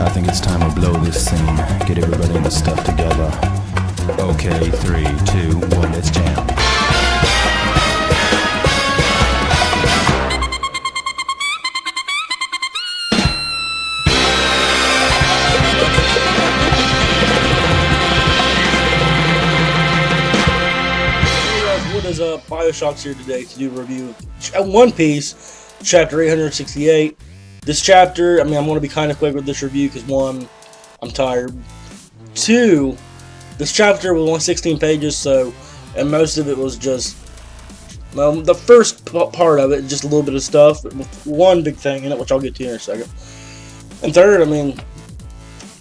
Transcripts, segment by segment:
I think it's time to blow this scene. Get everybody in the stuff together. Okay, 3, 2, 1, let's jam. What is up? Bioshock's here today to do a review of One Piece, chapter 868. This chapter, I'm going to be kind of quick with this review because 1, I'm tired. 2, this chapter was only 16 pages, and most of it was just, well, the first part of it, just a little bit of stuff, with one big thing in it, which I'll get to in a second. And 3rd,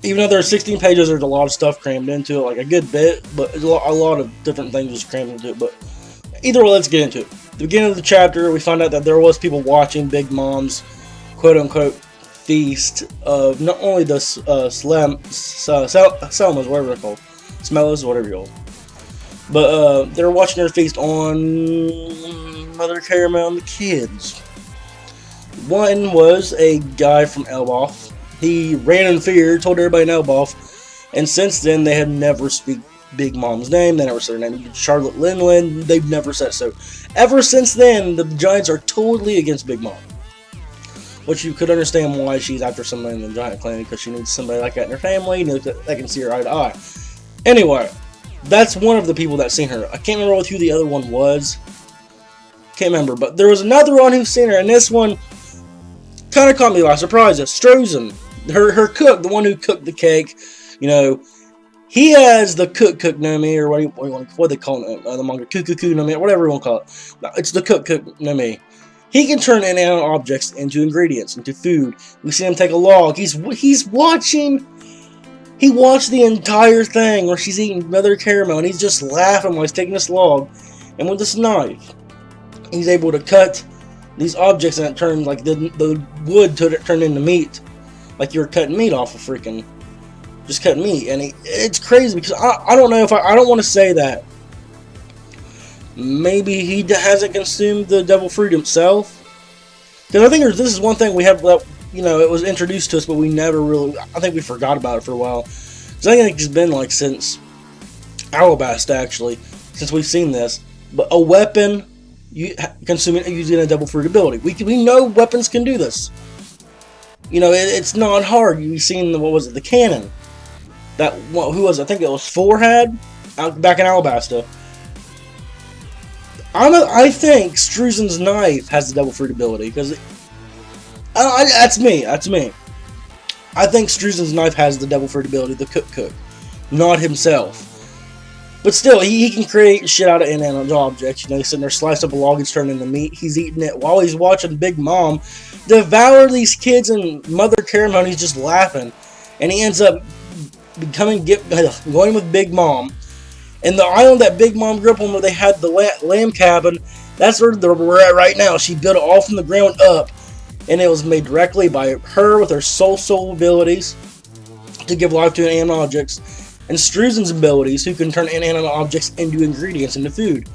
even though there are 16 pages, there's a lot of stuff crammed into it, like a good bit, but a lot of different things just crammed into it. But either way, let's get into it. At the beginning of the chapter, we find out that there was people watching Big Mom's quote-unquote feast of not only the Selmas, whatever they're called, Smellas, whatever you call, but they were watching her feast on Mother Caramel and the kids. One was a guy from Elbaf. He ran in fear, told everybody in Elbaf, and since then they have never speak Big Mom's name. They never said her name. Charlotte Linlin, they've never said so. Ever since then, the Giants are totally against Big Mom. Which you could understand why she's after somebody in the Giant Clan, because she needs somebody like that in her family, that can see her eye to eye. Anyway, that's one of the people that's seen her. I can't remember who the other one was. Can't remember, but there was another one who's seen her, and this one kind of caught me by surprise. It's Strozen, her cook, the one who cooked the cake. You know, he has the cook no mi, or what they call it, the manga, kuku no mi, whatever you want to call it. It's the cook no mi. He can turn inanimate objects into ingredients, into food. We see him take a log. He's watching. He watched the entire thing where she's eating Mother Caramel, and he's just laughing while he's taking this log. And with this knife, he's able to cut these objects, and it turns like the wood turned into meat, like you were cutting meat off of freaking, just cutting meat. And it's crazy because I don't know if I don't want to say that. Maybe he hasn't consumed the devil fruit himself. Because I think this is one thing we have that, it was introduced to us, but we never really, I think we forgot about it for a while. Because I think it's been like since Alabasta, actually, since we've seen this. But a weapon, consuming using a devil fruit ability. We know weapons can do this. It's not hard. You've seen, the cannon. Who was it? I think it was Forehead, back in Alabasta. I think Struzen's knife has the devil fruit ability, because that's me. I think Struzen's knife has the devil fruit ability, the cook, not himself. But still, he can create shit out of inanimate objects. He's sitting there, sliced up a log, it's turned into meat. He's eating it while he's watching Big Mom devour these kids and Mother Caramel, and he's just laughing. And he ends up going with Big Mom. And the island that Big Mom grew up on, where they had the lamb cabin, that's where we're at right now. She built it all from the ground up, and it was made directly by her with her soul abilities to give life to inanimate objects, and Struzen's abilities, who can turn inanimate objects into ingredients, into food.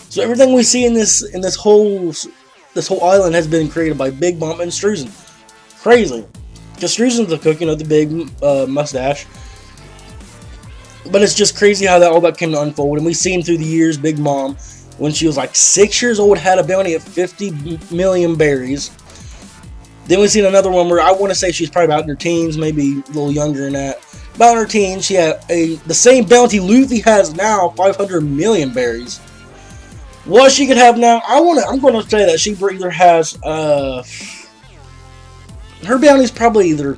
So everything we see in this whole island has been created by Big Mom and Struzen. Crazy, because Struzen's the cook, the big mustache. But it's just crazy how all that came to unfold. And we've seen through the years, Big Mom, when she was like 6 years old, had a bounty of 50 million berries. Then we've seen another one where I want to say she's probably about in her teens, maybe a little younger than that. About in her teens, she had the same bounty Luffy has now, 500 million berries. What she could have now, I'm going to say that she either has, her bounty's probably either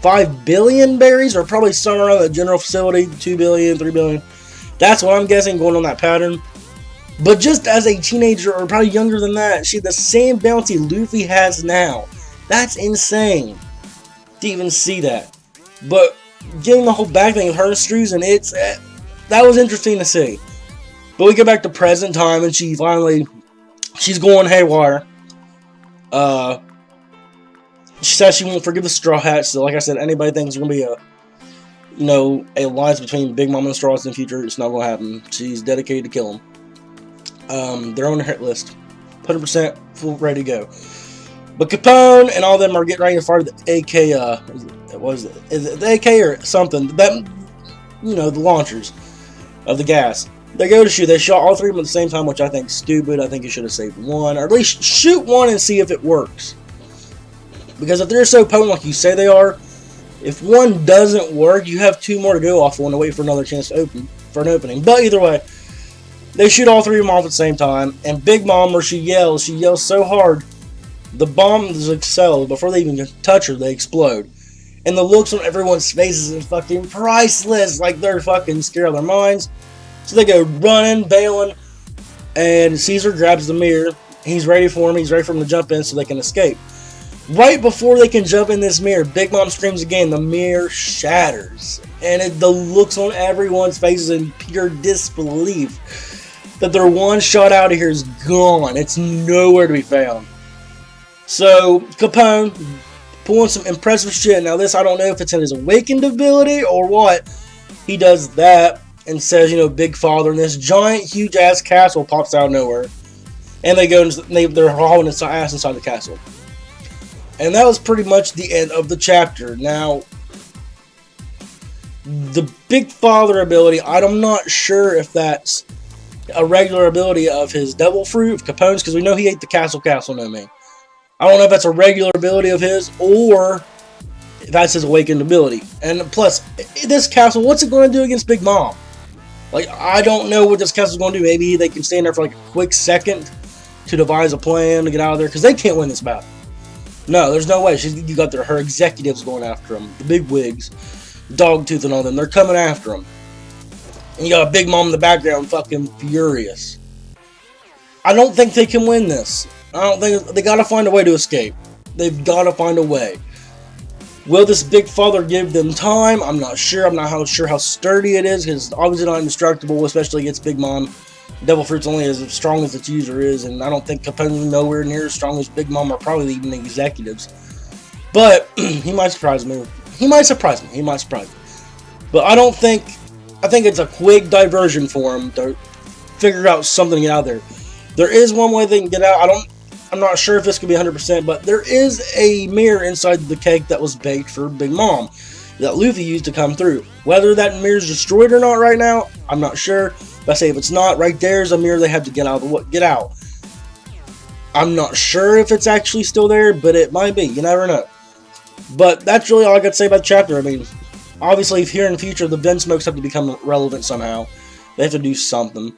5 billion berries, or probably somewhere around the general facility, 2 billion, 3 billion. That's what I'm guessing, going on that pattern. But just as a teenager, or probably younger than that, she had the same bounty Luffy has now. That's insane to even see that. But getting the whole back thing with her and Struzen, that was interesting to see. But we get back to present time, and she's going haywire. She says she won't forgive the Straw Hats, so like I said, anybody thinks there's going to be a alliance between Big Mom and Straw Hats in the future, it's not going to happen. She's dedicated to kill them. They're on her hit list. 100% full ready to go. But Capone and all them are getting ready to fire the is it the AK or something, that, you know, the launchers of the gas. They go to shoot. They shot all three of them at the same time, which I think is stupid. I think you should have saved one, or at least shoot one and see if it works. Because if they're so potent like you say they are, if one doesn't work, you have two more to go off one to wait for another chance to open for an opening. But either way, they shoot all three of them off at the same time, and Big Mom, where she yells so hard, the bombs excel. Before they even touch her, they explode. And the looks on everyone's faces is fucking priceless, like they're fucking scared out of their minds. So they go running, bailing, and Caesar grabs the mirror. He's ready for him. He's ready for him to jump in so they can escape. Right before they can jump in this mirror, Big Mom screams again. The mirror shatters. And the looks on everyone's faces in pure disbelief that their one shot out of here is gone. It's nowhere to be found. So, Capone pulling some impressive shit. Now this, I don't know if it's in his awakened ability or what. He does that and says, you know, Big Father, and this giant, huge-ass castle pops out of nowhere. And they go, they're hauling his ass inside the castle. And that was pretty much the end of the chapter. Now, the Big Father ability, I'm not sure if that's a regular ability of his Devil Fruit, of Capone's, because we know he ate the castle, no me. I don't know if that's a regular ability of his, or if that's his awakened ability. And plus, this castle, what's it going to do against Big Mom? Like, I don't know what this castle's going to do. Maybe they can stand there for like a quick second to devise a plan to get out of there, because they can't win this battle. No, there's no way. You got her executives going after him. The big wigs. Dogtooth and all them. They're coming after him. And you got a Big Mom in the background fucking furious. I don't think they can win this. I don't think... They gotta find a way to escape. They've gotta find a way. Will this Big Father give them time? I'm not sure. I'm not sure how sturdy it is. Because it's obviously not indestructible, especially against Big Mom. Devil Fruit's only as strong as its user is, and I don't think Capone's nowhere near as strong as Big Mom, or probably even the executives. But he might surprise me. He might surprise me. But I don't think... I think it's a quick diversion for him to figure out something to get out there. There is one way they can get out. I'm not sure if this could be 100%, but there is a mirror inside the cake that was baked for Big Mom that Luffy used to come through. Whether that mirror is destroyed or not right now, I'm not sure. But I say if it's not, right there's a mirror they have to get out. I'm not sure if it's actually still there, but it might be. You never know. But that's really all I got to say about the chapter. I mean, obviously, if here in the future the Vin Smokes have to become relevant somehow, they have to do something.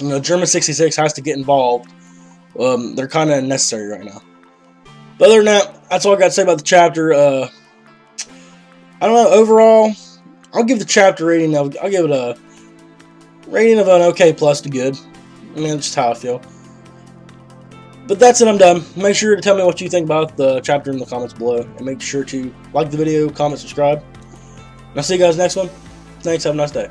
You know, German 66 has to get involved. They're kind of necessary right now. But other than that, that's all I got to say about the chapter. I don't know. Overall, I'll give the chapter rating. I'll give it a rating of an OK plus to good. I mean, that's just how I feel. But that's it, I'm done. Make sure to tell me what you think about the chapter in the comments below. And make sure to like the video, comment, subscribe. And I'll see you guys next one. Thanks, have a nice day.